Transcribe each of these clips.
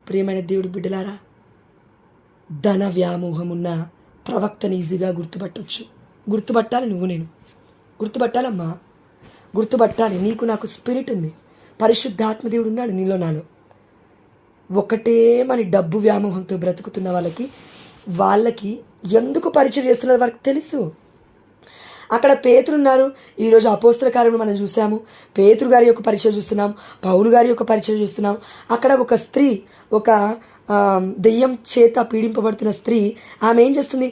ప్రియమైన దేవుడి బిడ్డలారా, ధన వ్యామోహం ఉన్న ప్రవక్తని ఈజీగా గుర్తుపట్టవచ్చు. గుర్తుపట్టాలి, నేను గుర్తుపట్టాలమ్మా, గుర్తుపట్టాలి. నీకు నాకు స్పిరిట్ ఉంది, పరిశుద్ధాత్మ దేవుడు ఉన్నాడు నీలో నాలో. ఒకటే మన డబ్బు వ్యామోహంతో బ్రతుకుతున్న వాళ్ళకి ఎందుకు పరిచయం చేస్తున్నారో వాళ్ళకి తెలుసు. అక్కడ పేతురు ఉన్నారు. ఈరోజు అపోస్తల కార్యములు మనం చూసాము. పేతురు గారి యొక్క పరిచయం చూస్తున్నాం, పౌలు గారి యొక్క పరిచయం చూస్తున్నాం. అక్కడ ఒక స్త్రీ, ఒక దెయ్యం చేత పీడింపబడుతున్న స్త్రీ, ఆమె ఏం చేస్తుంది?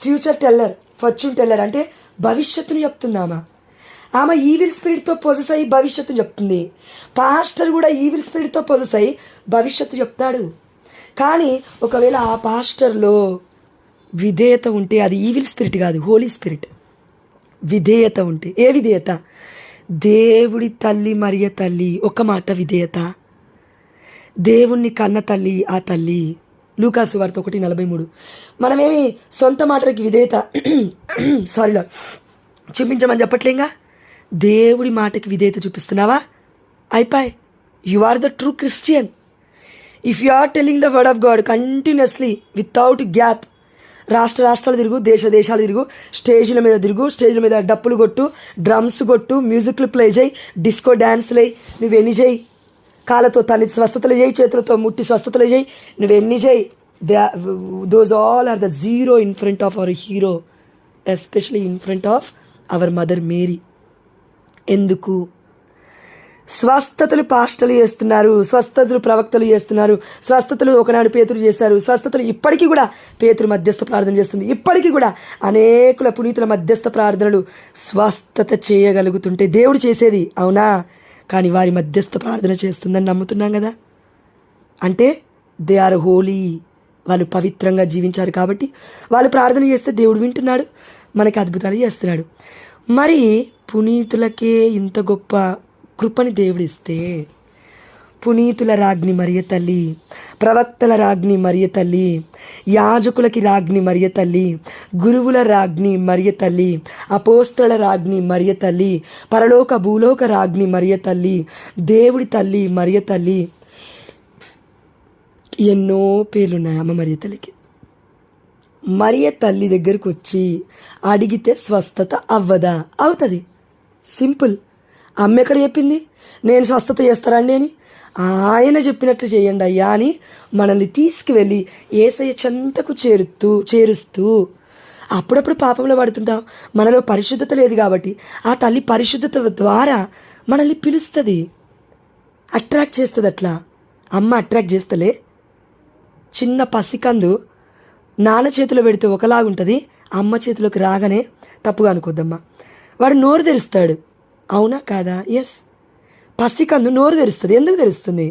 ఫ్యూచర్ టెల్లర్, ఫార్చ్యూన్ టెల్లర్, అంటే భవిష్యత్తును చెప్తుందామా. ఆమె ఈవిల్ స్పిరిట్తో పొజెస్ అయ్యి భవిష్యత్తు చెప్తుంది. పాస్టర్ కూడా ఈవిల్ స్పిరిట్తో పొజెస్ అయ్యి భవిష్యత్తు చెప్తాడు. కానీ ఒకవేళ ఆ పాస్టర్లో విధేయత ఉంటే అది ఈవిల్ స్పిరిట్ కాదు, హోలీ స్పిరిట్. విధేయత ఉంటే, ఏ విధేయత? దేవుడి తల్లి మరియ తల్లి, ఒక మాట విధేయత. దేవుణ్ణి కన్న తల్లి ఆ తల్లి. లూకాసు వార్త 1:43. మనమేమి సొంత మాటలకి విధేయత సారీలో చూపించమని చెప్పట్లేగా, దేవుడి మాటకి విధేయత చూపిస్తున్నావా? అయిపోయి, you are the true Christian. If you are telling the word of God continuously without gap, రాష్ట్రాలు తిరుగు, దేశాలు తిరుగు, స్టేజ్ల మీద డప్పులు కొట్టు, డ్రమ్స్ కొట్టు, మ్యూజిక్లు ప్లే చేయి, డిస్కో డ్యాన్స్లు వేయి, నువ్వెన్ని చేయి. కాళ్ళతో తల్లి స్వస్థతలు చేయి, చేతులతో ముట్టి స్వస్థతలు చేయి, నువ్వెన్ని చేయి. Those all are the zero in front of our hero, especially in front of our Mother Mary. ఎందుకు? స్వస్థతలు పాస్టర్లు చేస్తున్నారు, స్వస్థతలు ప్రవక్తలు చేస్తున్నారు, స్వస్థతలు ఒకనాడు పేతురు చేశారు, స్వస్థతలు ఇప్పటికీ కూడా పేతురు మధ్యస్థ ప్రార్థన చేస్తుంది. ఇప్పటికీ కూడా అనేకుల పునీతుల మధ్యస్థ ప్రార్థనలు స్వస్థత చేయగలుగుతుంటే దేవుడు చేసేది, అవునా? కానీ వారి మధ్యస్థ ప్రార్థన చేస్తుందని నమ్ముతున్నాం కదా. అంటే దే ఆర్ హోలీ, వాళ్ళు పవిత్రంగా జీవించారు కాబట్టి వాళ్ళు ప్రార్థన చేస్తే దేవుడు వింటున్నాడు, మనకి అద్భుతాలు చేస్తున్నాడు. మరి పునీతులకే ఇంత గొప్ప కృపని దేవుడిస్తే, పునీతుల రాజ్ఞి మరియ తల్లి, ప్రవక్తల రాజ్ఞి మరియ తల్లి, యాజకులకి రాజ్ఞి మరియ తల్లి, గురువుల రాజ్ఞి మరియ తల్లి, అపోస్తల రాజ్ఞి మరియ తల్లి, పరలోక భూలోక రాజ్ఞి మరియ తల్లి, దేవుడి తల్లి మరియ తల్లి, ఎన్నో పేర్లున్నాయి అమ్మ మరియ తల్లికి. మరియ తల్లి దగ్గరకు వచ్చి అడిగితే స్వస్థత అవ్వదా? అవుతుంది. సింపుల్. అమ్మ ఎక్కడ చెప్పింది నేను స్వస్థత చేస్తారండి అని? ఆయన చెప్పినట్లు చేయండి అయ్యా అని మనల్ని తీసుకువెళ్ళి యేసయ్య చెంతకు చేరుస్తూ అప్పుడప్పుడు పాపంలో పడుతుంటాం. మనలో పరిశుద్ధత లేదు కాబట్టి ఆ తల్లి పరిశుద్ధత ద్వారా మనల్ని పిలుస్తుంది, అట్రాక్ట్ చేస్తుంది. అట్లా అమ్మ అట్రాక్ట్ చేస్తలే. చిన్న పసికందు నాన్న చేతిలో పెడితే ఒకలాగుంటుంది, అమ్మ చేతిలోకి రాగానే తప్పుగా అనుకోద్దమ్మా, వాడు నోరు తెరుస్తాడు, అవునా కాదా? ఎస్, పసికందు నోరు తెరుస్తుంది. ఎందుకు తెరుస్తుంది?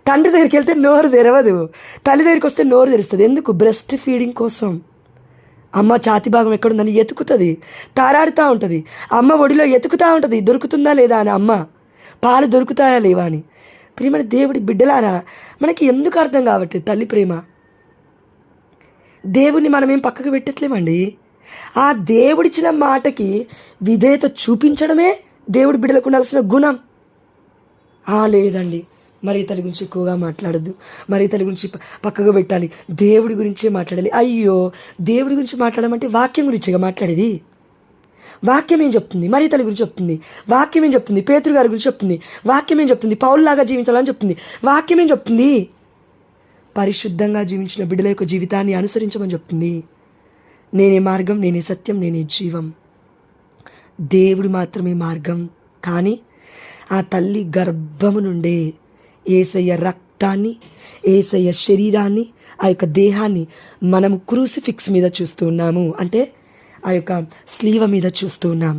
తండ్రి దగ్గరికి వెళ్తే నోరు తెరవదు, తల్లి దగ్గరికి వస్తే నోరు తెరుస్తుంది. ఎందుకు? బ్రెస్ట్ ఫీడింగ్ కోసం. అమ్మ ఛాతి భాగం ఎక్కడుందని ఎతుకుతుంది, తారాడుతూ ఉంటుంది. అమ్మ ఒడిలో ఎతుకుతూ ఉంటుంది, దొరుకుతుందా లేదా అని, అమ్మ పాలు దొరుకుతాయా లేవా అని. ప్రియమైన దేవుడి బిడ్డలారా, మనకి ఎందుకు అర్థం కావట్లేదు తల్లి ప్రేమ? దేవుణ్ణి మనమేం పక్కకు పెట్టట్లేమండి. ఆ దేవుడిచ్చిన మాటకి విధేయత చూపించడమే దేవుడి బిడ్డలకు ఉండాల్సిన గుణం. లేదండి, మరి తల్లి గురించి ఎక్కువగా మాట్లాడద్దు, మరి తల్లి గురించి పక్కగా పెట్టాలి, దేవుడి గురించే మాట్లాడాలి. అయ్యో, దేవుడి గురించి మాట్లాడమంటే వాక్యం గురించిగా మాట్లాడేది. వాక్యం ఏం చెప్తుంది? మరి తల్లి గురించి చెప్తుంది. వాక్యం ఏం చెప్తుంది? పేతురు గారి గురించి చెప్తుంది. వాక్యం ఏం చెప్తుంది? పౌలులాగా జీవించాలని చెప్తుంది. వాక్యం ఏం చెప్తుంది? పరిశుద్ధంగా జీవించిన బిడ్డల యొక్క జీవితాన్ని అనుసరించమని చెప్తుంది. నేనే మార్గం, నేనే సత్యం, నేనే జీవం. దేవుడు మాత్రమే మార్గం. కానీ ఆ తల్లి గర్భము నుండే యేసయ్య రక్తాన్ని, యేసయ్య శరీరాన్ని, ఆ యొక్క దేహాన్ని మనము క్రూసిఫిక్స్ మీద చూస్తూ ఉన్నాము, అంటే ఆ యొక్క స్లీవ మీద చూస్తూ ఉన్నాం.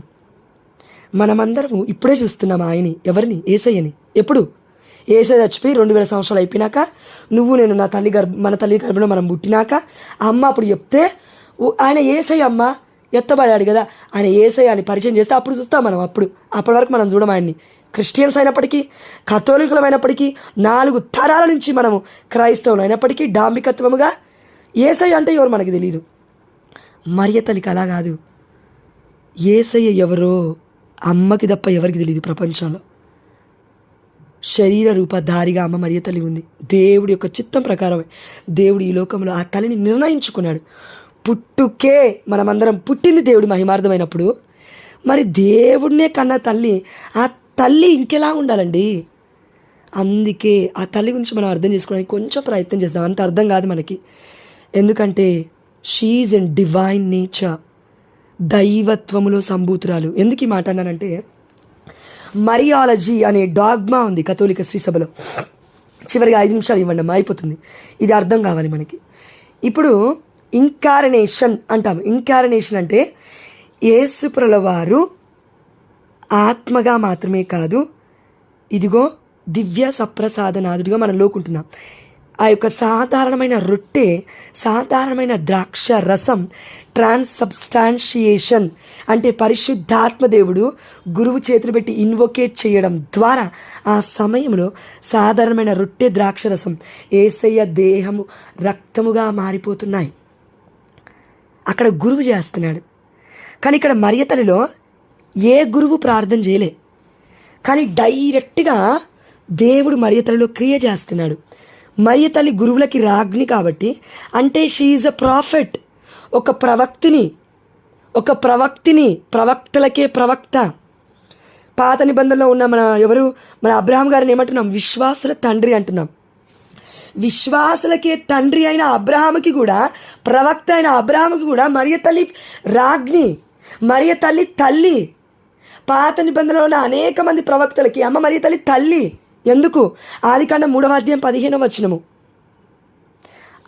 మనమందరము ఇప్పుడే చూస్తున్నాం ఆయన్ని. ఎవరిని? యేసయ్యని. ఎప్పుడు? యేసయ్య చచ్చిపోయి 2000 సంవత్సరాలు అయిపోయినాక, నువ్వు నేను మన తల్లి గర్భంలో మనం పుట్టినాక అమ్మ అప్పుడు చెప్తే ఆయన యేసయ్య అమ్మ ఎత్తబడాడు కదా, ఆయన యేసయ్య అని పరిచయం చేస్తే అప్పుడు చూస్తాం మనం. అప్పటి వరకు మనం చూడం ఆయన్ని. క్రిస్టియన్స్ అయినప్పటికీ, కథోలికులమైనప్పటికీ, 4 తరాల నుంచి మనము క్రైస్తవులు అయినప్పటికీ డాంబికత్వముగా యేసయ్య అంటే ఎవరు మనకి తెలియదు. మరియ తల్లికి అలా కాదు. యేసయ్య ఎవరో అమ్మకి తప్ప ఎవరికి తెలియదు ప్రపంచంలో. శరీర రూపధారిగా అమ్మ మరియ తల్లి ఉంది. దేవుడి యొక్క చిత్తం ప్రకారమే దేవుడు ఈ లోకంలో ఆ తల్లిని నిర్ణయించుకున్నాడు. పుట్టుకే మనమందరం పుట్టింది దేవుడి మహిమార్థమైనప్పుడు, మరి దేవుడినే కన్న తల్లి, ఆ తల్లి ఇంకెలా ఉండాలండి? అందుకే ఆ తల్లి గురించి మనం అర్థం చేసుకోవడానికి కొంచెం ప్రయత్నం చేద్దాం. అంత అర్థం కాదు మనకి, ఎందుకంటే షీఈజ్ ఇన్ డివైన్ నేచర్, దైవత్వములో సంభూతురాలు. ఎందుకు ఈ మాట అన్నానంటే, మరియాలజీ అనే డాగ్మా ఉంది కథోలిక శ్రీ సభలో. చివరిగా 5 నిమిషాలు ఇవ్వండి అమ్మా, అయిపోతుంది. ఇది అర్థం కావాలి మనకి. ఇప్పుడు ఇంకారనేషన్ అంటాము. ఇంకారనేషన్ అంటే యేసుప్రభుల వారు ఆత్మగా మాత్రమే కాదు, ఇదిగో దివ్య సప్రసాదనాథుడిగా మనం లోకుంటున్నాం. ఆ యొక్క సాధారణమైన రొట్టె, సాధారణమైన ద్రాక్ష రసం, ట్రాన్స్సబ్స్టాన్షియేషన్ అంటే పరిశుద్ధాత్మ దేవుడు గురువు చేతులు పెట్టి ఇన్వొకేట్ చేయడం ద్వారా ఆ సమయంలో సాధారణమైన రొట్టె ద్రాక్షరసం యేసయ్య దేహము రక్తముగా మారిపోతున్నాయి. అక్కడ గురువు చేస్తున్నాడు. కానీ ఇక్కడ మరియ తల్లిలో ఏ గురువు ప్రార్థన చేయలే, కానీ డైరెక్ట్గా దేవుడు మరియ తల్లిలో క్రియ చేస్తున్నాడు. మరియ తల్లి గురువులకి రాజ్ఞి కాబట్టి, అంటే షీఈజ్ అ ప్రాఫెట్, ఒక ప్రవక్తిని, ప్రవక్తలకే ప్రవక్త. పాత నిబంధనలో ఉన్న మన అబ్రహాం గారిని ఏమంటున్నాం? విశ్వాసుల తండ్రి అంటున్నాం. విశ్వాసులకే తండ్రి అయిన అబ్రహాముకి కూడా, ప్రవక్త అయిన అబ్రహాముకి కూడా మరియ తల్లి రాజ్ఞి, మరియ తల్లి తల్లి. పాత నిబంధనలో ఉన్న అనేక మంది ప్రవక్తలకి అమ్మ మరియ తల్లి తల్లి. ఎందుకు? ఆదికాండం 3వ అధ్యాయం 15వ వచనము.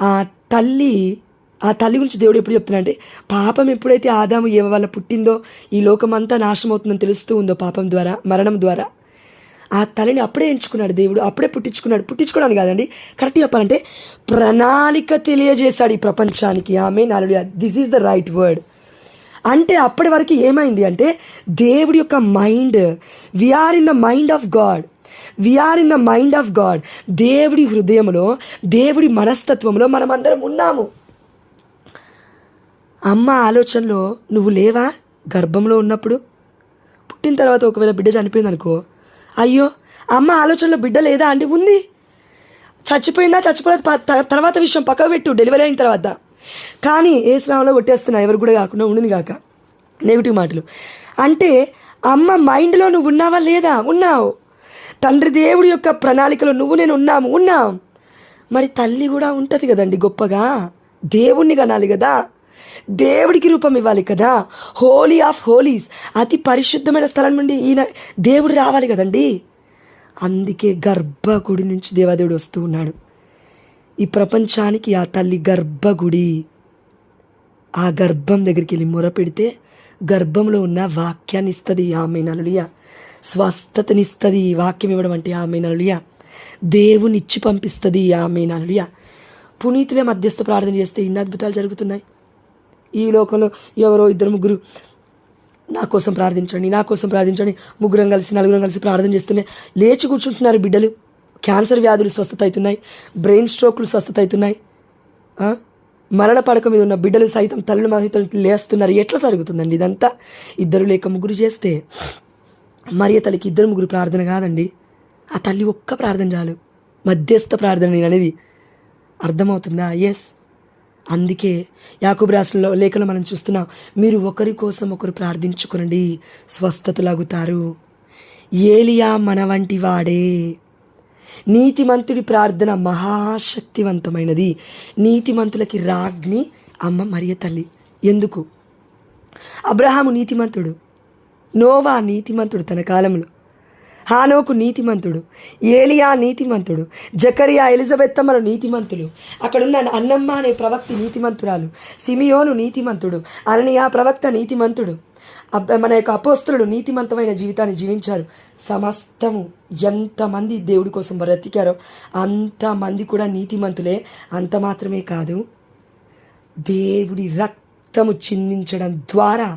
ఆ తల్లి గురించి దేవుడు ఎప్పుడు చెప్తున్నాడంటే, పాపం ఎప్పుడైతే ఆదాము ఏవ వల్ల పుట్టిందో ఈ లోకమంతా నాశనం అవుతుందని తెలుస్తూ ఉందో పాపం ద్వారా, మరణం ద్వారా, ఆ తల్లిని అప్పుడే ఎంచుకున్నాడు దేవుడు, అప్పుడే పుట్టించుకోవడానికి కాదండి, కరెక్ట్ చెప్పాలంటే ప్రణాళిక తెలియజేశాడు ఈ ప్రపంచానికి. ఆమె hallelujah, this is the right word. అంటే అప్పటి వరకు ఏమైంది అంటే, దేవుడి యొక్క mind, we are in the mind of God, we are in the mind of God. దేవుడి హృదయంలో, దేవుడి మనస్తత్వంలో మనమందరం ఉన్నాము. అమ్మ ఆలోచనలో నువ్వు లేవా? గర్భంలో ఉన్నప్పుడు, పుట్టిన తర్వాత ఒకవేళ బిడ్డ చనిపోయింది అనుకో, అయ్యో అమ్మ ఆలోచనలో బిడ్డ లేదా అంటే ఉంది. చచ్చిపోయిందా చచ్చిపోలేదు తర్వాత విషయం పక్కకు పెట్టు, డెలివరీ అయిన తర్వాత. కానీ ఏ స్నామంలో కొట్టేస్తున్నా, ఎవరు కూడా కాకుండా ఉండింది కాక నెగిటివ్ మాటలు. అంటే అమ్మ మైండ్లో నువ్వు ఉన్నావా లేదా? ఉన్నావు. తండ్రి దేవుడి యొక్క ప్రణాళికలో నేను ఉన్నాం. మరి తల్లి కూడా ఉంటుంది కదండి గొప్పగా, దేవుణ్ణి కనాలి కదా, దేవుడికి రూపం ఇవ్వాలి కదా. హోలీ ఆఫ్ హోలీస్, అతి పరిశుద్ధమైన స్థలం నుండి ఈయన దేవుడు రావాలి కదండి. అందుకే గర్భగుడి నుంచి దేవాదేవుడు వస్తూ ఉన్నాడు ఈ ప్రపంచానికి. ఆ తల్లి గర్భగుడి, ఆ గర్భం దగ్గరికి వెళ్ళి మొరపెడితే గర్భంలో ఉన్న వాక్యాన్ని ఇస్తుంది. ఆమేన్ హల్లెలూయా. స్వస్థతనిస్తుంది వాక్యం ఇవ్వడం అంటే. ఆమేన్ హల్లెలూయా. దేవుని ఇచ్చి పంపిస్తుంది. ఆమేన్ హల్లెలూయా. పునీతులే మధ్యస్థ ప్రార్థన చేస్తే ఇన్ని అద్భుతాలు జరుగుతున్నాయి ఈ లోకంలో. ఎవరో 2-3 నా కోసం ప్రార్థించండి, ముగ్గురం కలిసి 4 కలిసి ప్రార్థన చేస్తూనే లేచి కూర్చుంటున్నారు బిడ్డలు. క్యాన్సర్ వ్యాధులు స్వస్థత అవుతున్నాయి, బ్రెయిన్ స్ట్రోక్లు స్వస్థత అవుతున్నాయి, మరణ పడక మీద ఉన్న బిడ్డలు సైతం తల్లులు సైతం లేస్తున్నారు. ఎట్లా జరుగుతుందండి ఇదంతా? 2 లేక 3 చేస్తే మరియ తల్లికి 2-3 ప్రార్థన కాదండి, ఆ తల్లి ఒక్క ప్రార్థన చాలు. మధ్యస్థ ప్రార్థన నేను అనేది అర్థమవుతుందా? ఎస్. అందుకే యాకోబు రాసిన లేఖలో మనం చూస్తున్నాం, మీరు ఒకరి కోసం ఒకరు ప్రార్థించుకోనండి, స్వస్థతలాగుతారు. ఏలియా మన వంటి వాడే. నీతిమంతుడి ప్రార్థన మహాశక్తివంతమైనది. నీతిమంతులకి రాజ్ఞి అమ్మ మరియ తల్లి. ఎందుకు? అబ్రహాము నీతిమంతుడు, నోవా నీతిమంతుడు తన కాలంలో, హానోకు నీతిమంతుడు, ఏలియా నీతిమంతుడు, జకరియా ఎలిజబెత్తమ్మలు నీతిమంతులు, అక్కడున్న అన్నమ్మ అనే ప్రవక్త నీతిమంతురాలు, సిమియోను నీతిమంతుడు, అననీయ ప్రవక్త నీతిమంతుడు, మన యొక్క అపోస్తలుడు నీతిమంతమైన జీవితాన్ని జీవించారు. సమస్తము ఎంతమంది దేవుడి కోసం బ్రతికారో అంతమంది కూడా నీతిమంతులే. అంత మాత్రమే కాదు, దేవుడి రక్తము చిందించడం ద్వారా,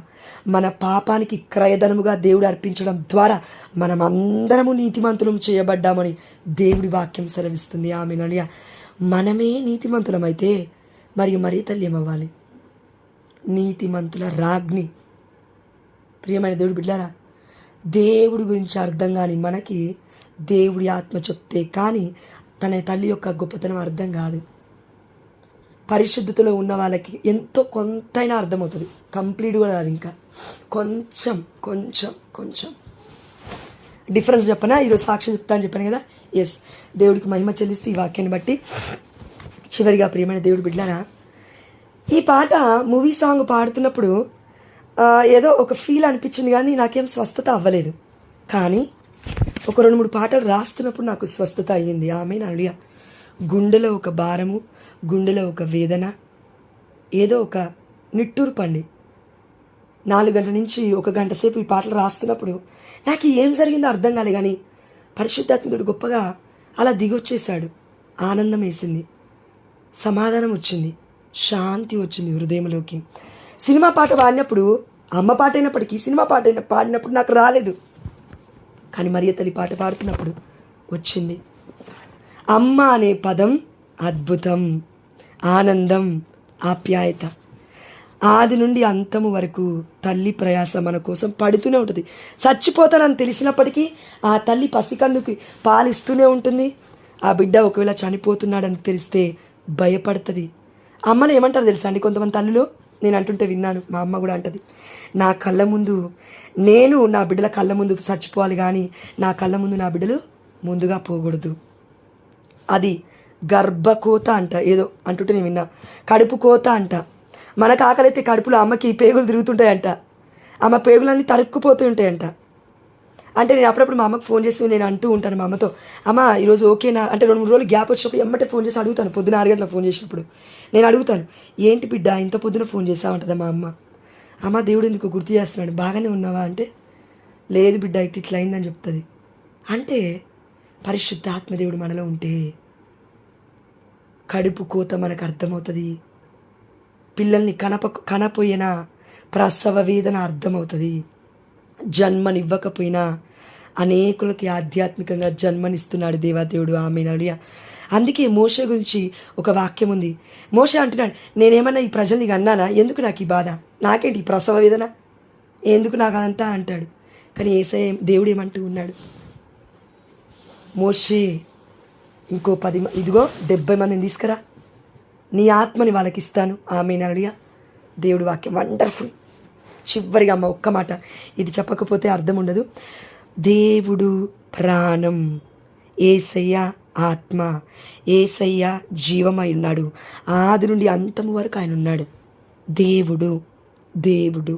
మన పాపానికి క్రయధనముగా దేవుడు అర్పించడం ద్వారా మనమందరము నీతిమంతులం చేయబడ్డామని దేవుడి వాక్యం సెలవిస్తుంది. ఆమేన్ హల్లెలూయా. మనమే నీతిమంతులమైతే మరి తల్లి ఏమవ్వాలి? నీతిమంతుల రాజ్ఞి. ప్రియమైన దేవుడు బిడ్డలారా, దేవుడి గురించి అర్థం కాని మనకి దేవుడి ఆత్మ చెప్తే కానీ తన తల్లి యొక్క గొప్పతనం అర్థం కాదు. పరిశుద్ధతలో ఉన్న వాళ్ళకి ఎంతో కొంతైనా అర్థమవుతుంది, కంప్లీట్గా కాదు, ఇంకా కొంచెం కొంచెం కొంచెం డిఫరెన్స్ చెప్పనా. ఈరోజు సాక్ష్యం చెప్తా అని చెప్పాను కదా. ఎస్, దేవుడికి మహిమ చెల్లిస్తే ఈ వాక్యాన్ని బట్టి. చివరిగా ప్రియమైన దేవుడి బిడ్డలారా, ఈ పాట మూవీ సాంగ్ పాడుతున్నప్పుడు ఏదో ఒక ఫీల్ అనిపించింది కానీ నాకేం స్వస్థత అవ్వలేదు. కానీ ఒక 2-3 పాటలు రాస్తున్నప్పుడు నాకు స్వస్థత అయ్యింది. ఆమె నాలుగా గుండెలో ఒక భారము, గుండెలో ఒక వేదన, ఏదో ఒక నిట్టూరు పండి 4 గంటల నుంచి 1 గంట సేపు ఈ పాటలు రాస్తున్నప్పుడు నాకు ఏం జరిగిందో అర్థం కాలే. కానీ పరిశుద్ధాత్ముడు గొప్పగా అలా దిగొచ్చేసాడు. ఆనందం వేసింది, సమాధానం వచ్చింది, శాంతి వచ్చింది హృదయంలోకి. సినిమా పాట పాడినప్పుడు, అమ్మ పాట అయినప్పటికీ సినిమా పాట పాడినప్పుడు నాకు రాలేదు. కానీ మరియ తల్లి పాట పాడుతున్నప్పుడు వచ్చింది. అమ్మ అనే పదం అద్భుతం, ఆనందం, ఆప్యాయత. ఆది నుండి అంతము వరకు తల్లి ప్రయాస మన కోసం పడుతూనే ఉంటుంది. చచ్చిపోతానని తెలిసినప్పటికీ ఆ తల్లి పసికందుకి పాలిస్తూనే ఉంటుంది. ఆ బిడ్డ ఒకవేళ చనిపోతున్నాడని తెలిస్తే భయపడుతుంది. అమ్మను ఏమంటారు తెలుసా అండి కొంతమంది తల్లులు, నేను అంటుంటే విన్నాను, మా అమ్మ కూడా అంటది, నా కళ్ళ ముందు నేను నా బిడ్డల కళ్ళ ముందు చచ్చిపోవాలి కానీ నా కళ్ళ ముందు నా బిడ్డలు ముందుగా పోకూడదు. అది గర్భకోత అంట, ఏదో అంటుంటే నేను విన్నా. కడుపు కోత అంట. మనకు ఆకలైతే కడుపులో అమ్మకి పేగులు తిరుగుతుంటాయంట, అమ్మ పేగులన్నీ తరుక్కుపోతూ ఉంటాయంట. అంటే నేను అప్పుడప్పుడు మా అమ్మకి ఫోన్ చేసి నేను అంటూ ఉంటాను మా అమ్మతో, అమ్మ ఈరోజు ఓకేనా అంటే 2-3 రోజులు గ్యాప్ వచ్చినప్పుడు ఎమ్మటే ఫోన్ చేసి అడుగుతాను. పొద్దున 6 గంటలకు ఫోన్ చేసినప్పుడు నేను అడుగుతాను, ఏంటి బిడ్డ ఇంత పొద్దున ఫోన్ చేసావంటదా మా అమ్మ. అమ్మ దేవుడు ఎందుకు గుర్తు చేస్తున్నాడు, బాగానే ఉన్నావా అంటే, లేదు బిడ్డ ఇట్లా అయిందని చెప్తుంది. అంటే పరిశుద్ధ ఆత్మదేవుడు మనలో ఉంటే కడుపు కోత మనకు అర్థమవుతుంది. పిల్లల్ని కనపోయినా ప్రసవ వేదన అర్థమవుతుంది. జన్మనివ్వకపోయినా అనేకులకి ఆధ్యాత్మికంగా జన్మనిస్తున్నాడు దేవాదేవుడు. ఆమె నడియా. అందుకే మోషే గురించి ఒక వాక్యం ఉంది. మోషే అంటున్నాడు, నేనేమన్నా ఈ ప్రజల్ని అన్నానా, ఎందుకు నాకు ఈ బాధ, నాకేంటి ఈ ప్రసవ వేదన, ఎందుకు నాకు అదంతా అంటాడు. కానీ యేసయ్య దేవుడు ఏమంటూ ఉన్నాడు, మోషే ఇంకో 10 ఇదిగో 70 మందిని తీసుకురా, నీ ఆత్మని వాళ్ళకి ఇస్తాను. ఆమె నడియా. దేవుడు వాక్యం వండర్ఫుల్. చివరిగా అమ్మ ఒక్క మాట, ఇది చెప్పకపోతే అర్థం ఉండదు. దేవుడు ప్రాణం, యేసయ్య ఆత్మ, యేసయ్య జీవమై ఉన్నాడు. ఆది నుండి అంతము వరకు ఆయన ఉన్నాడు. దేవుడు దేవుడు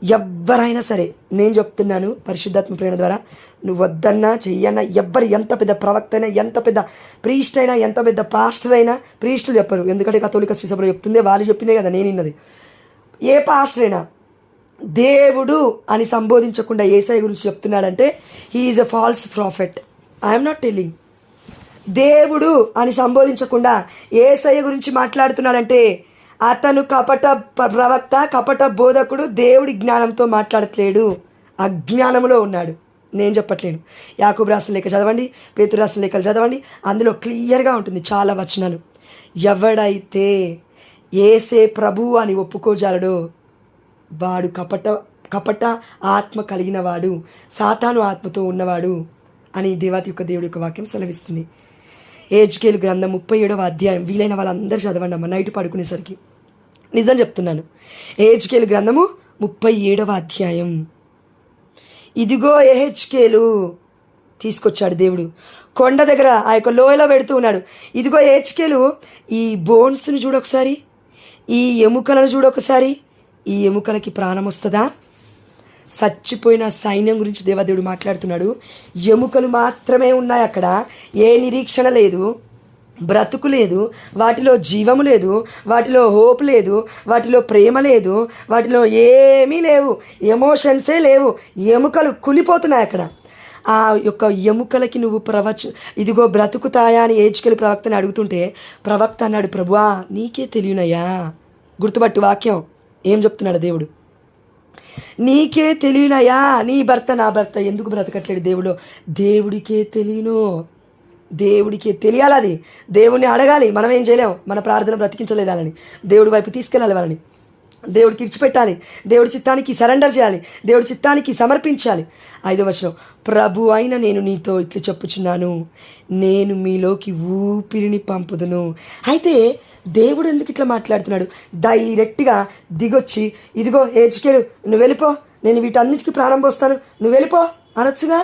ఎవ్వరైనా సరే, నేను చెప్తున్నాను పరిశుద్ధాత్మ ప్రేరణ ద్వారా, నువ్వు వద్దన్నా చెయ్యన్నా, ఎవ్వరు ఎంత పెద్ద ప్రవక్త అయినా, ఎంత పెద్ద ప్రీస్ట్ అయినా, ఎంత పెద్ద పాస్టర్ అయినా, ప్రీస్టులు చెప్పరు, ఎందుకంటే కథోలిక శ్రీసభలో చెప్తుందే, వాళ్ళు చెప్పిందే కదా నేను విన్నది. ఏ పాస్టర్ అయినా దేవుడు అని సంబోధించకుండా యేసయ్య గురించి చెప్తున్నాడంటే he is a false prophet. I'm not telling. దేవుడు అని సంబోధించకుండా యేసయ్య గురించి మాట్లాడుతున్నాడంటే అతను కపట ప్రవక్త, కపట బోధకుడు, దేవుడి జ్ఞానంతో మాట్లాడట్లేడు, అజ్ఞానంలో ఉన్నాడు. నేను చెప్పట్లేను. యాకోబు రాసిన లేఖ చదవండి, పేతురు రాసిన లేఖలు చదవండి, అందులో క్లియర్గా ఉంటుంది చాలా వచనాలు. ఎవడైతే యేసే ప్రభు అని ఒప్పుకోజాలడో వాడు కపట ఆత్మ కలిగిన వాడు, సాతాను ఆత్మతో ఉన్నవాడు అని దేవాతి యొక్క దేవుడి యొక్క వాక్యం సెలవిస్తుంది. హెజ్కేలు గ్రంథం 37వ అధ్యాయం. వీలైన వాళ్ళందరూ చదవండి అమ్మ నైట్ పడుకునేసరికి. నిజం చెప్తున్నాను. హెజ్కేలు గ్రంథము 37వ అధ్యాయం. ఇదిగో హెజ్కేలు తీసుకొచ్చాడు దేవుడు కొండ దగ్గర, ఆ యొక్క లోయలో పెడుతూ ఉన్నాడు. ఇదిగో హెజ్కేలు ఈ బోన్స్ని చూడొకసారి, ఈ ఎముకలను చూడొకసారి, ఈ ఎముకలకి ప్రాణం వస్తుందా? చచ్చిపోయిన సైన్యం గురించి దేవదేవుడు మాట్లాడుతున్నాడు. ఎముకలు మాత్రమే ఉన్నాయి అక్కడ, ఏ నిరీక్షణ లేదు, బ్రతుకు లేదు, వాటిలో జీవము లేదు, వాటిలో హోప్ లేదు, వాటిలో ప్రేమ లేదు, వాటిలో ఏమీ లేవు, ఎమోషన్సే లేవు, ఎముకలు కులిపోతున్నాయి అక్కడ. ఆ యొక్క ఎముకలకి నువ్వు ఇదిగో బ్రతుకుతాయా అని హెజ్కేలు ప్రవక్తని అడుగుతుంటే ప్రవక్త అన్నాడు, ప్రభువా నీకే తెలియనయ్యా. గుర్తుపట్టు వాక్యం ఏం చెప్తున్నాడు దేవుడు, నీకే తెలియనయా, నీ భర్త నా భర్త ఎందుకు బ్రతకట్లేడు దేవుడు, దేవుడికే తెలియను, దేవుడికే తెలియాలి. అది దేవుడిని అడగాలి. మనం ఏం చేయలేము, మన ప్రార్థన బ్రతికించలేదాలని, దేవుడి వైపు తీసుకెళ్ళాలి వాళ్ళని. దేవుడికి ఇడిచిపెట్టాలి, దేవుడి చిత్తానికి సరెండర్ చేయాలి, దేవుడి చిత్తానికి సమర్పించాలి. 5వ వచనం, ప్రభు అయిన నేను నీతో ఇట్లు చెప్పుచున్నాను, నేను మీలోకి ఊపిరిని పంపుదును. అయితే దేవుడు ఎందుకు ఇట్లా మాట్లాడుతున్నాడు? డైరెక్ట్గా దిగొచ్చి, ఇదిగో ఏజ్కేలు నువ్వు వెళ్ళిపో, నేను వీటన్నిటికీ ప్రాణం పోస్తాను, నువ్వు వెళ్ళిపో అనొచ్చుగా.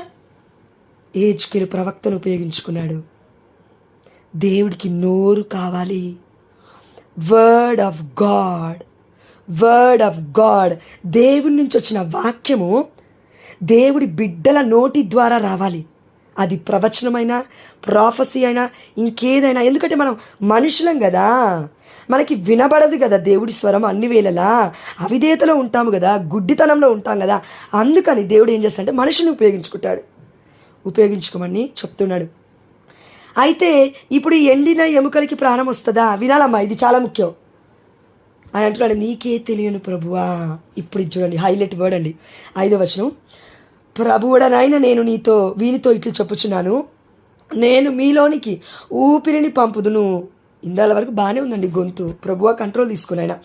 ఏజ్కేలు ప్రవక్తను ఉపయోగించుకున్నాడు. దేవుడికి నోరు కావాలి. Word of God, word of God, దేవుడి నుంచి వచ్చిన వాక్యము దేవుడి బిడ్డల నోటి ద్వారా రావాలి. అది ప్రవచనమైనా, ప్రాఫసీ అయినా, ఇంకేదైనా. ఎందుకంటే మనం మనుషులం కదా, మనకి వినబడదు కదా దేవుడి స్వరం అన్ని వేళలా. అవిధేయతలో ఉంటాము కదా, గుడ్డితనంలో ఉంటాం కదా. అందుకని దేవుడు ఏం చేస్తాడంటే మనుషుని ఉపయోగించుకోమని చెప్తున్నాడు. అయితే ఇప్పుడు ఎండిన ఎముకలకి ప్రాణం వస్తుందా? వినాలమ్మా, ఇది చాలా ముఖ్యం. ఆయన అంటున్నాడు, నీకే తెలియను ప్రభువా. ఇప్పుడు ఇది చూడండి, హైలైట్ వర్డ్ అండి. 5వ వచనం, ప్రభువుడనైన నేను వీనితో ఇట్లు చెప్పుచున్నాను, నేను మీలోనికి ఊపిరిని పంపుదును. ఇందాల వరకు బాగానే ఉందండి గొంతు, ప్రభువా కంట్రోల్ తీసుకుని ఆయన.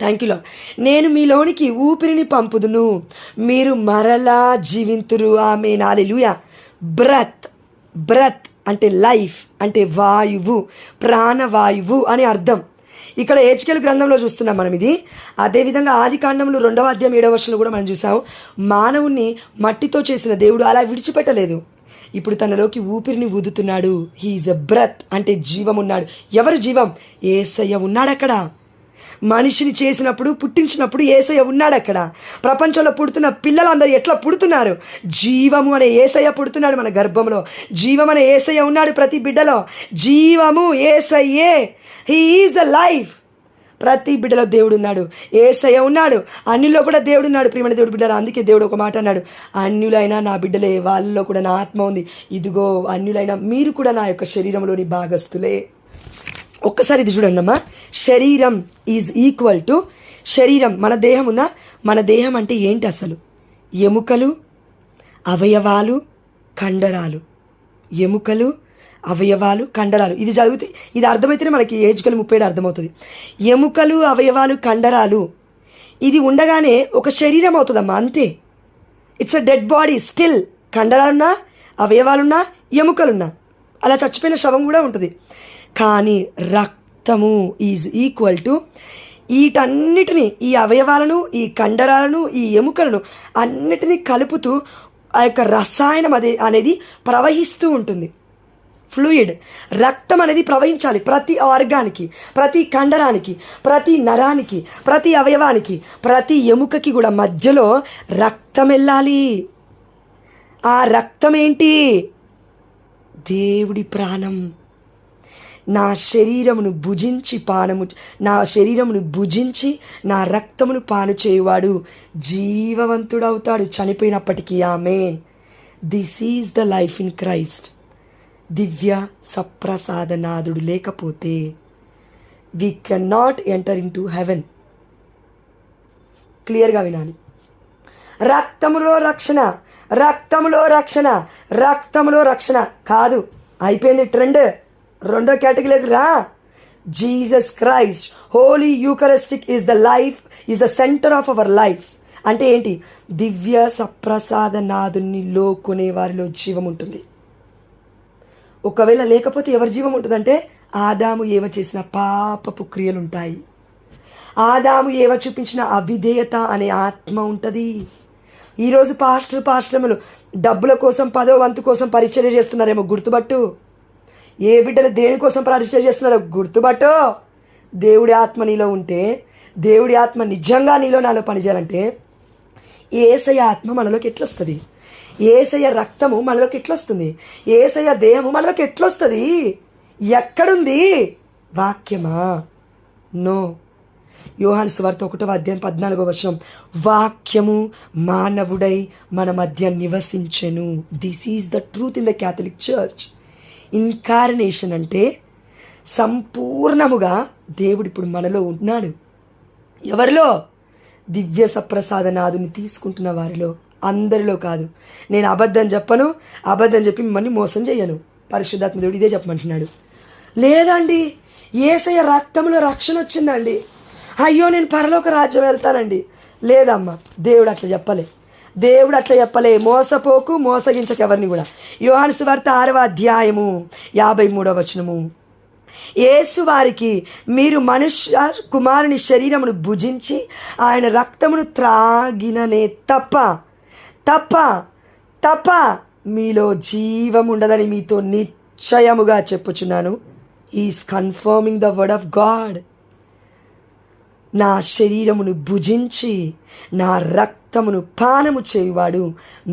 Thank you lord. నేను మీలోనికి ఊపిరిని పంపుదును, మీరు మరలా జీవింతురు. ఆమేన్, హల్లెలూయా. బ్రత్ అంటే లైఫ్, అంటే వాయువు, ప్రాణవాయువు అని అర్థం. ఇక్కడ ఏజ్కేలు గ్రంథంలో చూస్తున్నాం మనం ఇది. అదేవిధంగా ఆదికాండంలో 2వ అధ్యాయం 7వ వచనంలో కూడా మనం చూసాం. మానవుణ్ణి మట్టితో చేసిన దేవుడు అలా విడిచిపెట్టలేదు. ఇప్పుడు తనలోకి ఊపిరిని ఊదుతున్నాడు. హీఈస్ ఎ బ్రత్ అంటే జీవం ఉన్నాడు. ఎవరు జీవం? యేసయ్య ఉన్నాడు అక్కడ. మనిషిని చేసినప్పుడు, పుట్టించినప్పుడు యేసయ్య ఉన్నాడు అక్కడ. ప్రపంచంలో పుడుతున్న పిల్లలందరూ ఎట్లా పుడుతున్నారు? జీవము అనే యేసయ్య పుడుతున్నాడు మన గర్భంలో. జీవం అనే యేసయ్య ఉన్నాడు ప్రతి బిడ్డలో. జీవము యేసయ్యే. He is the life. ప్రతి బిడ్డలో దేవుడు ఉన్నాడు, యేసయ్య ఉన్నాడు. అన్యుల్లో కూడా దేవుడు ఉన్నాడు. ప్రియమైన దేవుడు బిడ్డలు, అందుకే దేవుడు ఒక మాట అన్నాడు, అన్యులైనా నా బిడ్డలే, వాళ్ళలో కూడా నా ఆత్మ ఉంది. ఇదిగో అన్యులైనా మీరు కూడా నా యొక్క శరీరంలోని భాగస్తులే. ఒక్కసారి ఇది చూడండి అమ్మా. శరీరం ఈజ్ ఈక్వల్ టు శరీరం. మన దేహం ఉందా? మన దేహం అంటే ఏంటి అసలు? ఎముకలు, అవయవాలు, కండరాలు. ఎముకలు, అవయవాలు, కండరాలు. ఇది చదివితే, ఇది అర్థమైతేనే మనకి ఏజ్కేలు 37 అర్థమవుతుంది. ఎముకలు, అవయవాలు, కండరాలు, ఇది ఉండగానే ఒక శరీరం అవుతుందమ్మా, అంతే. It's a dead body still. కండరాలున్నా, అవయవాలున్నా, ఎముకలున్నా, అలా చచ్చిపోయిన శవం కూడా ఉంటుంది. కానీ రక్తము ఈజ్ ఈక్వల్ టు వీటన్నిటిని, ఈ అవయవాలను, ఈ కండరాలను, ఈ ఎముకలను అన్నిటినీ కలుపుతూ ఆ యొక్క రసాయనం అనేది ప్రవహిస్తూ ఉంటుంది. ఫ్లూయిడ్, రక్తం అనేది ప్రవహించాలి ప్రతి ఆర్గానికి, ప్రతి కండరానికి, ప్రతి నరానికి, ప్రతి అవయవానికి, ప్రతి ఎముకకి కూడా మధ్యలో రక్తం వెళ్ళాలి. ఆ రక్తం ఏంటి? దేవుడి ప్రాణం. నా శరీరమును భుజించి నా రక్తమును పాను చేయువాడు జీవవంతుడవుతాడు చనిపోయినప్పటికీ. Amen. This is the life in Christ. దివ్య సప్రసాదనాథుడు లేకపోతే we can not enter into heaven. క్లియర్గా వినాలి. రక్తములో రక్షణ, రక్తములో రక్షణ, రక్తములో రక్షణ కాదు. అయిపోయింది ట్రెండ్. 2వ కేటగిరీకి రా. Jesus Christ holy eucharistic is the life, is the centre of our lifes. అంటే ఏంటి? దివ్య సప్రసాదనాథునిలో కొనే వారిలో జీవం ఉంటుంది. ఒకవేళ లేకపోతే ఎవరి జీవం ఉంటుందంటే ఆదాము ఏవ చేసిన పాపపు క్రియలు ఉంటాయి. ఆదాము ఏవ చూపించిన అవిధేయత అనే ఆత్మ ఉంటుంది. ఈరోజు పాస్టర్లు డబ్బుల కోసం, 10వ వంతు కోసం పరిచర్య చేస్తున్నారేమో గుర్తుపట్టు. ఏ బిడ్డలు దేనికోసం పరిచర్య చేస్తున్నారో గుర్తుపట్టు. దేవుడి ఆత్మ నీలో ఉంటే, దేవుడి ఆత్మ నిజంగా నాలో పనిచేయాలంటే యేసయ్య ఆత్మ మనలోకి ఎట్లొస్తుంది? యేసయ్య రక్తము మనలోకి ఎట్లొస్తుంది? యేసయ్య దేహము మనలోకి ఎట్లొస్తుంది? ఎక్కడుంది? వాక్యమా? నో. యోహాను సువార్త 1వ అధ్యాయం 14వ వచనం, వాక్యము మానవుడై మన మధ్య నివసించెను. This is the truth in the Catholic church. Incarnation అంటే సంపూర్ణముగా దేవుడు ఇప్పుడు మనలో ఉన్నాడు. ఎవరిలో? దివ్య సప్రసాదనాథుని తీసుకుంటున్న వారిలో, అందరిలో కాదు. నేను అబద్ధం చెప్పను, అబద్ధం చెప్పి మిమ్మల్ని మోసం చేయను. పరిశుద్ధాత్మ దేవుడు ఇదే చెప్పమంటున్నాడు. లేదండి, యేసయ్య రక్తంలో రక్షణ వచ్చిందండి, అయ్యో నేను పరలోక రాజ్యం వెళ్తానండి. లేదమ్మా, దేవుడు అట్లా చెప్పలే. దేవుడు అట్లా చెప్పలే. మోసపోకు, మోసగించకు ఎవరిని కూడా. యోహాను సువార్త 6వ అధ్యాయము 53వ వచనము. యేసు వారికి, మీరు మనుష్య కుమారుని శరీరమును భుజించి ఆయన రక్తమును త్రాగిననే తప్ప తప్ప తప్ప మీలో జీవం ఉండదని మీతో నిశ్చయముగా చెప్పుచున్నాను. Is confirming the word of God. నా శరీరమును భుజించి నా రక్తమును పానము చేయువాడు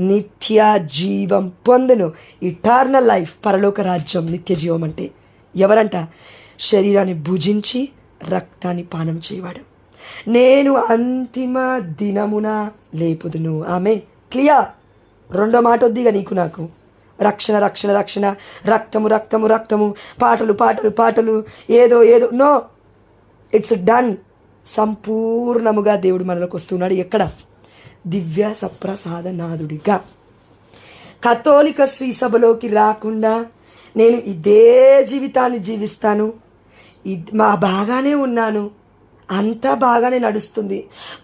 నిత్య జీవం పొందును. ఇటర్నల్ లైఫ్, పరలోక రాజ్యం, నిత్య జీవం అంటే ఎవరంట? శరీరాన్ని భుజించి రక్తాన్ని పానం చేయవాడు. నేను అంతిమ దినమున లేపుదును. ఆమె క్లియర్. రెండో మాట వద్దిగా నీకు నాకు. రక్షణ రక్షణ రక్షణ, రక్తము రక్తము రక్తము, పాటలు పాటలు పాటలు, ఏదో ఏదో. No, it's done. సంపూర్ణముగా దేవుడు మనలోకి వస్తున్నాడు. ఎక్కడ? దివ్య సప్రసాదనాథుడిగా. కథోలిక శ్రీ సభలోకి రాకుండా నేను ఇదే జీవితాన్ని జీవిస్తాను, మా బాగానే ఉన్నాను, అంతా బాగానే నడుస్తుంది,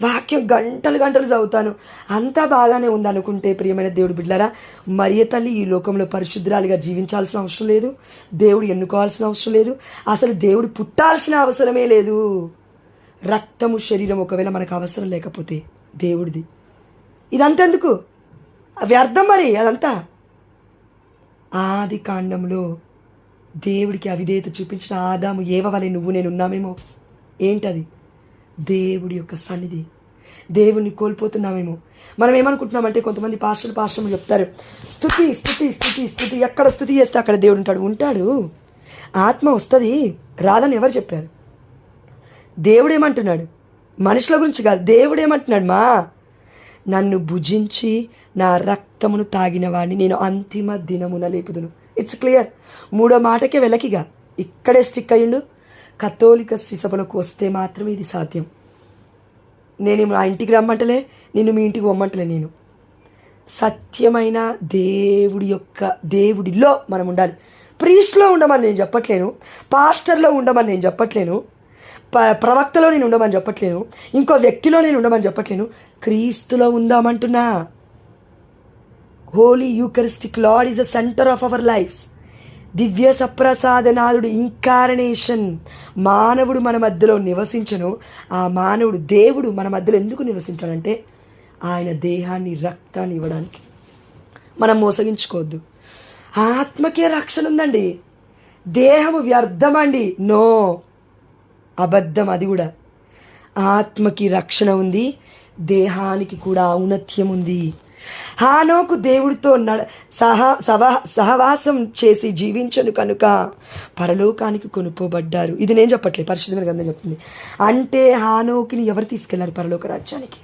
వాక్యం గంటలు గంటలు చదువుతాను, అంతా బాగానే ఉంది అనుకుంటే, ప్రియమైన దేవుడు బిడ్డలారా, మరియ తల్లి ఈ లోకంలో పరిశుద్ధురాలిగా జీవించాల్సిన అవసరం లేదు. దేవుడు ఎన్నుకోవాల్సిన అవసరం లేదు. అసలు దేవుడు పుట్టాల్సిన అవసరమే లేదు. రక్తము శరీరం ఒకవేళ మనకు అవసరం లేకపోతే దేవుడిది. ఇదంతా ఎందుకు? వ్యర్థం మరి అదంతా. ఆది కాండంలో దేవుడికి అవిధేయత చూపించిన ఆదాము ఏవ వలె నువ్వు నేను ఉన్నామేమో. ఏంటది? దేవుడి యొక్క సన్నిధి. దేవుణ్ణి కోల్పోతున్నామేమో. మనం ఏమనుకుంటున్నామంటే, కొంతమంది పాస్టర్లు చెప్తారు, స్తుతి స్తుతి స్తుతి స్తుతి. ఎక్కడ స్తుతి చేస్తే అక్కడ దేవుడు ఉంటాడు. ఆత్మ వస్తుంది, రాదని ఎవరు చెప్పారు? దేవుడు ఏమంటున్నాడు? మనుషుల గురించి కాదు, దేవుడు ఏమంటున్నాడు? నన్ను భుజించి నా రక్తమును తాగిన వాడిని నేను అంతిమ దినమున లేపుదును. It's clear. మూడో మాటకే వెలకిగా ఇక్కడే స్టిక్ అయ్యిండు. కథోలిక శ్రీసభలోకి వస్తే మాత్రమే ఇది సాధ్యం. నేను మా ఇంటికి రమ్మంటలే, నిన్ను మీ ఇంటికి పొమ్మంటలే. నేను సత్యమైన దేవుడిలో మనం ఉండాలి. ప్రీస్ట్లో ఉండమని నేను చెప్పట్లేను, పాస్టర్లో ఉండమని నేను చెప్పట్లేను, ప్రవక్తలో నేను ఉండమని చెప్పట్లేను, ఇంకో వ్యక్తిలో నేను ఉండమని చెప్పట్లేను. క్రీస్తులో ఉందామంటున్నా. Holy eucharistic Lord is the centre of our lifes. దివ్య సప్రసాదనాథుడు ఇంకార్నేషన్. మానవుడు మన మధ్యలో నివసించను. ఆ మానవుడు దేవుడు మన మధ్యలో ఎందుకు నివసించాలంటే ఆయన దేహాన్ని రక్తాన్ని ఇవ్వడానికి. మనం మోసగించుకోవద్దు. ఆత్మకే రక్షణ ఉందండి, దేహము వ్యర్థమండి. నో, అబద్ధం. అది కూడా ఆత్మకి రక్షణ ఉంది, దేహానికి కూడా ఔన్నత్యం ఉంది. హానోకు దేవుడితో సహవాసం చేసి జీవించను కనుక పరలోకానికి కొనుక్కోబడ్డారు. ఇది నేను చెప్పట్లేదు, పరిశుద్ధమైన గ్రంథం చెప్తుంది. అంటే హానోకుని ఎవరు తీసుకెళ్లారు పరలోక రాజ్యానికి?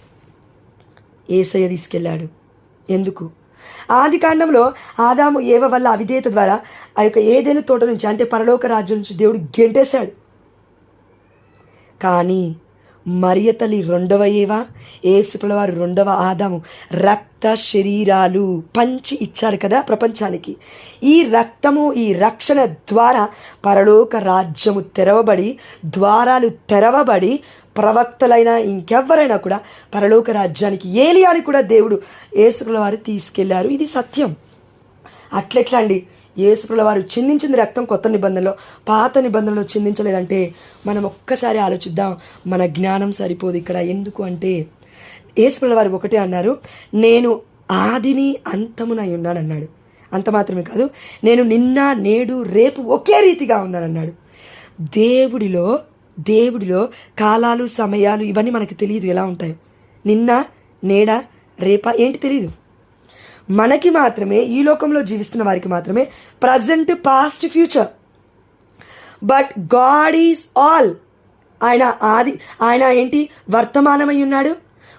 యేసయ్య తీసుకెళ్ళాడు. ఎందుకు? ఆది కాండంలో ఆదాము ఏవ వల్ల అవిధేయత ద్వారా ఆ యొక్క ఏదైనా తోట నుంచి, అంటే పరలోక రాజ్యం నుంచి దేవుడు గెంటేశాడు. కానీ మరియ తల్లి రెండవ ఏవా, యేసుప్రభుల వారు రెండవ ఆదాము రక్త శరీరాలు పంచి ఇచ్చారు కదా ప్రపంచానికి. ఈ రక్తము, ఈ రక్షణ ద్వారా పరలోక రాజ్యము తెరవబడి, ద్వారాలు తెరవబడి, ప్రవక్తలైనా ఇంకెవ్వరైనా కూడా పరలోక రాజ్యానికి, ఏలియాని కూడా దేవుడు యేసుప్రభుల వారు తీసుకెళ్లారు. ఇది సత్యం. అట్లెట్లా అండి? యేసుప్రభుల వారు చిందించింది రక్తం కొత్త నిబంధనలో, పాత నిబంధనలో చిందించలేదంటే మనం ఒక్కసారి ఆలోచిద్దాం. మన జ్ఞానం సరిపోదు ఇక్కడ. ఎందుకు అంటే యేసుప్రభుల వారు ఒకటే అన్నారు, నేను ఆదిని అంతమునై ఉన్నానన్నాడు. అంత మాత్రమే కాదు, నేను నిన్న నేడు రేపు ఒకే రీతిగా ఉన్నానన్నాడు. దేవుడిలో కాలాలు, సమయాలు ఇవన్నీ మనకు తెలియదు ఎలా ఉంటాయో. నిన్న, నేడ, రేపా ఏంటి తెలియదు. మనకి మాత్రమే, ఈ లోకంలో జీవిస్తున్న వారికి మాత్రమే present, past, future. But God is all. ఆయన ఏంటి? వర్తమానమై ఉన్నాడు,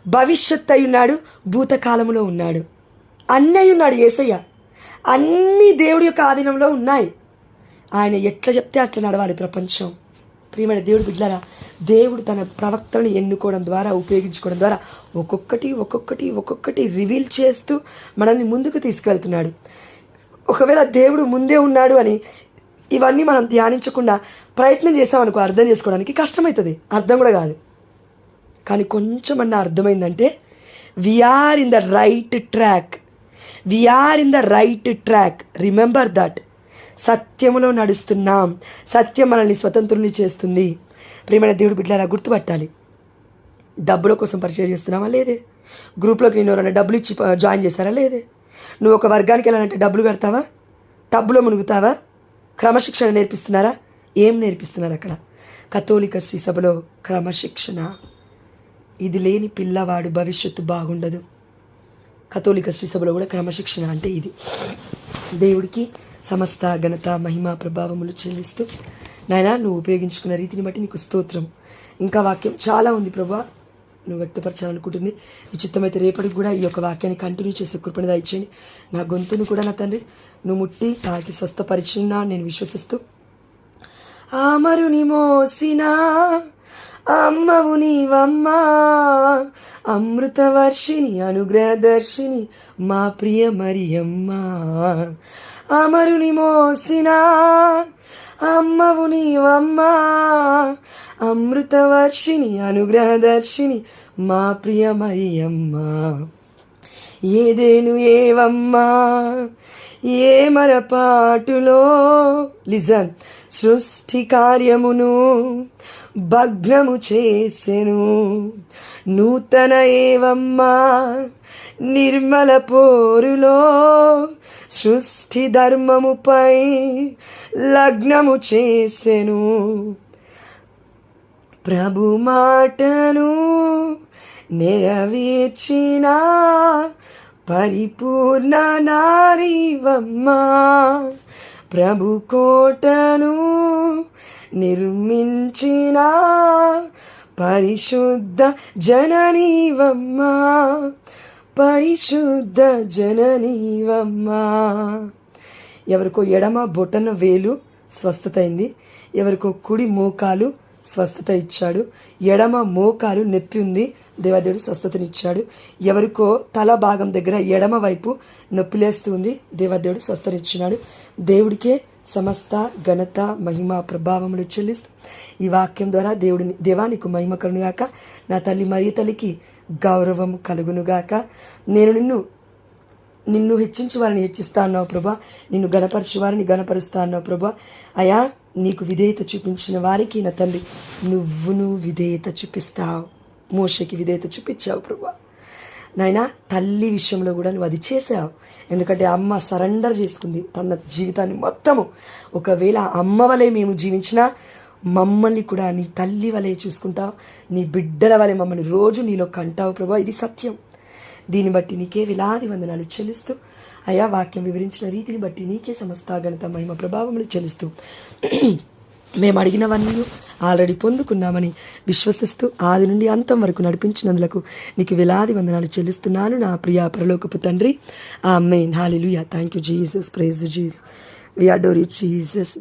భవిష్యత్ అయి ఉన్నాడు, భూతకాలములో ఉన్నాడు, అన్నీ ఉన్నాడు యేసయ్య. అన్నీ దేవుడి యొక్క ఆధీనంలో ఉన్నాయి. ఆయన ఎట్లా చెప్తే అట్లా నడవాలి ప్రపంచం. ప్రియమైన దేవుడు బిడ్డలారా, దేవుడు తన ప్రవక్తలను ఎన్నుకోవడం ద్వారా, ఉపయోగించుకోవడం ద్వారా ఒక్కొక్కటి రివీల్ చేస్తూ మనల్ని ముందుకు తీసుకెళ్తున్నాడు. ఒకవేళ దేవుడు ముందే ఉన్నాడు అని ఇవన్నీ మనం ధ్యానించకుండా ప్రయత్నం చేసామనుకో, అర్థం చేసుకోవడానికి కష్టమవుతుంది. అర్థం కూడా కాదు. కానీ కొంచెమన్నా అర్థమైందంటే we are in the right track, we are in the right track. Remember that. సత్యములో నడుస్తున్నాం. సత్యం మనల్ని స్వతంత్రుల్ని చేస్తుంది. ప్రియమైన దేవుడు బిడ్డలారా, గుర్తుపట్టాలి. డబ్బుల కోసం పరిచయం చేస్తున్నావా? లేదే. గ్రూప్లోకి నేను ఎవరైనా డబ్బులు ఇచ్చి జాయిన్ చేశారా? లేదే. నువ్వు ఒక వర్గానికి వెళ్ళాలంటే డబ్బులు కడతావా? టబ్బులో మునుగుతావా? క్రమశిక్షణ నేర్పిస్తున్నారా? ఏం నేర్పిస్తున్నారు అక్కడ? కథోలిక శ్రీ సభలో క్రమశిక్షణ. ఇది లేని పిల్లవాడు భవిష్యత్తు బాగుండదు. కథోలిక శ్రీ సభలో కూడా క్రమశిక్షణ అంటే ఇది. దేవుడికి సమస్త ఘనత మహిమ ప్రభావములు చెల్లిస్తూ, నాయనా నువ్వు ఉపయోగించుకున్న రీతిని బట్టి నీకు స్తోత్రం. ఇంకా వాక్యం చాలా ఉంది ప్రభా, నువ్వు వ్యక్తపరచాలనుకుంటుంది. నీ చిత్తమైతే రేపటికి కూడా ఈ యొక్క వాక్యాన్ని కంటిన్యూ చేసే కృపణ దయచేయండి. నా గొంతును కూడా నా తండ్రి నువ్వు ముట్టి తాకి స్వస్థపరిచినా నేను విశ్వసిస్తూ, ఆమరుని మోసిన అమ్మవు నీవమ్మా, అమృతవర్షిణి అనుగ్రహదర్శిని మా ప్రియ మరియమ్మ. అమరుని మోసిన అమ్మవు నీవమ్మా, అమృతవర్షిణి అనుగ్రహదర్శిని మా ప్రియ మరియమ్మ. ఏదేను ఏవమ్మా ఏ మరపాటులో, లిజన్, సృష్టి కార్యమును భగ్నము చేసెను. నూతన ఏవమ్మా నిర్మల పోరులో, సృష్టి ధర్మముపై లగ్నము చేసెను. ప్రభు మాటను నెరవేర్చిన పరిపూర్ణ నారీవమ్మా, ప్రభు కోటను నిర్మించిన పరిశుద్ధ జననీవమ్మా, పరిశుద్ధ జననీవమ్మా. ఎవరికో ఎడమ బొటన వేలు స్వస్థత అయింది, ఎవరికో కుడి మోకాలు స్వస్థత ఇచ్చాడు. ఎడమ మోకాలు నొప్పి ఉంది, దేవాదేవుడు స్వస్థతనిచ్చాడు. ఎవరికో తల భాగం దగ్గర ఎడమ వైపు నొప్పి లేస్తుంది, దేవాదేవుడు స్వస్థనిచ్చినాడు. దేవుడికే సమస్త ఘనత మహిమ ప్రభావములు చెల్లిస్తూ ఈ వాక్యం ద్వారా దేవానికి మహిమ కలుగునుగాక. నా తల్లి మరియ తల్లికి గౌరవం కలుగునుగాక. నేను నిన్ను హెచ్చించి వారిని హెచ్చిస్తా అన్నావు ప్రభా, నిన్ను గణపరచు వారిని గణపరుస్తా అన్నావు ప్రభా. అయా నీకు విధేయత చూపించిన వారికి నా తండ్రి నువ్వును విధేయత చూపిస్తావు. మోషేకి విధేయత చూపించావు ప్రభా. నాయనా తల్లి విషయంలో కూడా నువ్వు అది చేసావు. ఎందుకంటే అమ్మ సరెండర్ చేసుకుంది తన జీవితాన్ని మొత్తము. ఒకవేళ అమ్మ వలె మేము జీవించినా మమ్మల్ని కూడా నీ తల్లి వలె చూసుకుంటావు, నీ బిడ్డల వలె మమ్మల్ని రోజు నీలో కంటావు ప్రభా. ఇది సత్యం. దీన్ని బట్టి నీకే వేలాది వందనాలు చెల్లిస్తూ, అయా వాక్యం వివరించిన రీతిని బట్టి నీకే సమస్త ఘనత మహిమ ప్రభావములు చెల్లిస్తూ, మేము అడిగినవన్నీ ఆల్రెడీ పొందుకున్నామని విశ్వసిస్తూ ఆది నుండి అంతం వరకు నడిపించినందులకు నీకు వేలాది వందనాలు చెల్లిస్తున్నాను నా ప్రియ పరలోకపు తండ్రి. Amen. Hallelujah. Thank you Jesus. Praise Jesus. We adore you Jesus.